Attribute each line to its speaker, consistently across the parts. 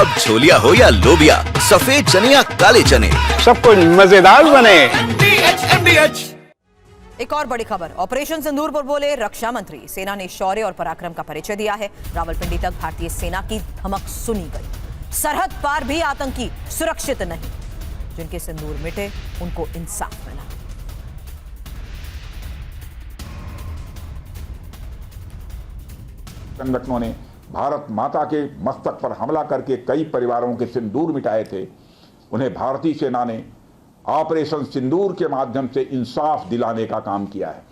Speaker 1: अब छोलिया हो या लोबिया, सफेद चने या काले चने,
Speaker 2: सब कुछ मजेदार बने।
Speaker 3: एक और बड़ी खबर, ऑपरेशन सिंदूर पर बोले रक्षा मंत्री। सेना ने शौर्य और पराक्रम का परिचय दिया है। रावलपिंडी तक भारतीय सेना की धमक सुनी गई। सरहद पार भी आतंकी सुरक्षित नहीं। जिनके सिंदूर मिटे उनको इंसाफ मिला।
Speaker 4: संगठनों ने भारत माता के मस्तक पर हमला करके कई परिवारों के सिंदूर मिटाए थे। उन्हें भारतीय सेना ने ऑपरेशन सिंदूर के माध्यम से इंसाफ दिलाने का काम किया है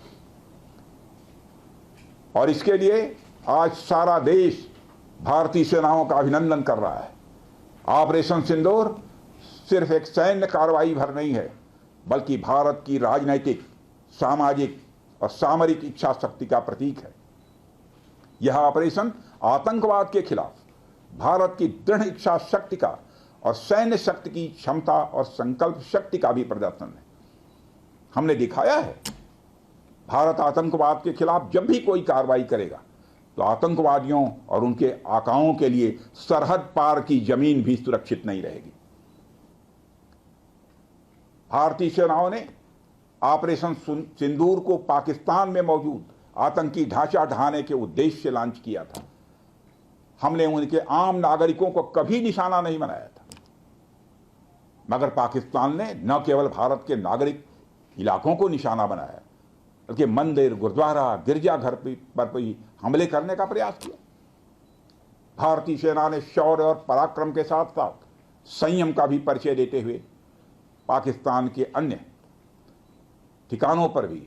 Speaker 4: और इसके लिए आज सारा देश भारतीय सेनाओं का अभिनंदन कर रहा है। ऑपरेशन सिंदूर सिर्फ एक सैन्य कार्रवाई भर नहीं है, बल्कि भारत की राजनैतिक, सामाजिक और सामरिक इच्छा शक्ति का प्रतीक है। यह ऑपरेशन आतंकवाद के खिलाफ भारत की दृढ़ इच्छा शक्ति का और सैन्य शक्ति की क्षमता और संकल्प शक्ति का भी प्रदर्शन है। हमने दिखाया है, भारत आतंकवाद के खिलाफ जब भी कोई कार्रवाई करेगा तो आतंकवादियों और उनके आकाओं के लिए सरहद पार की जमीन भी सुरक्षित नहीं रहेगी। भारतीय सेनाओं ने ऑपरेशन सिंदूर को पाकिस्तान में मौजूद आतंकी ढांचा ढहाने के उद्देश्य से लॉन्च किया था। हमने उनके आम नागरिकों को कभी निशाना नहीं बनाया था, मगर पाकिस्तान ने न केवल भारत के नागरिक इलाकों को निशाना बनाया, बल्कि मंदिर, गुरुद्वारा, गिरजाघर पर भी हमले करने का प्रयास किया। भारतीय सेना ने शौर्य और पराक्रम के साथ साथ संयम का भी परिचय देते हुए पाकिस्तान के अन्य ठिकानों पर भी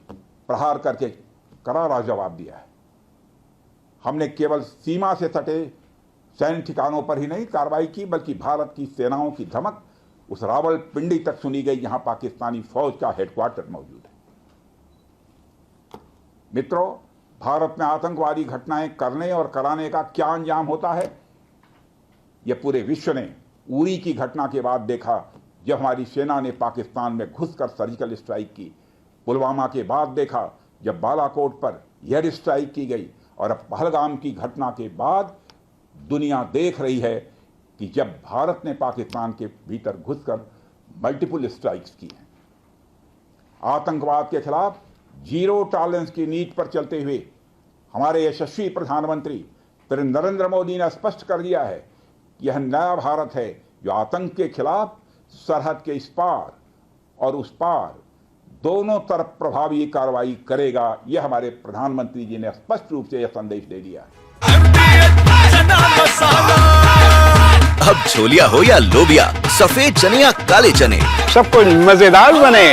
Speaker 4: प्रहार करके करारा जवाब दिया है। हमने केवल सीमा से सटे सैन्य ठिकानों पर ही नहीं कार्रवाई की, बल्कि भारत की सेनाओं की धमक उस रावलपिंडी तक सुनी गई जहां पाकिस्तानी फौज का हेडक्वार्टर मौजूद है। मित्रों, भारत में आतंकवादी घटनाएं करने और कराने का क्या अंजाम होता है, यह पूरे विश्व ने उरी की घटना के बाद देखा, जब हमारी सेना ने पाकिस्तान में घुसकर सर्जिकल स्ट्राइक की। पुलवामा के बाद देखा, जब बालाकोट पर एयर स्ट्राइक की गई, और अब पहलगाम की घटना के बाद दुनिया देख रही है कि जब भारत ने पाकिस्तान के भीतर घुसकर मल्टीपल स्ट्राइक्स की हैं। आतंकवाद के खिलाफ जीरो टॉलरेंस की नीति पर चलते हुए हमारे यशस्वी प्रधानमंत्री श्री नरेंद्र मोदी ने स्पष्ट कर दिया है कि यह नया भारत है जो आतंक के खिलाफ सरहद के इस पार और उस पार दोनों तरफ प्रभावी कार्रवाई करेगा। यह हमारे प्रधानमंत्री जी ने स्पष्ट रूप से यह संदेश दे दिया है।
Speaker 1: अब छोलिया हो या लोबिया, सफेद चने या काले चने,
Speaker 2: सब कुछ मजेदार बने।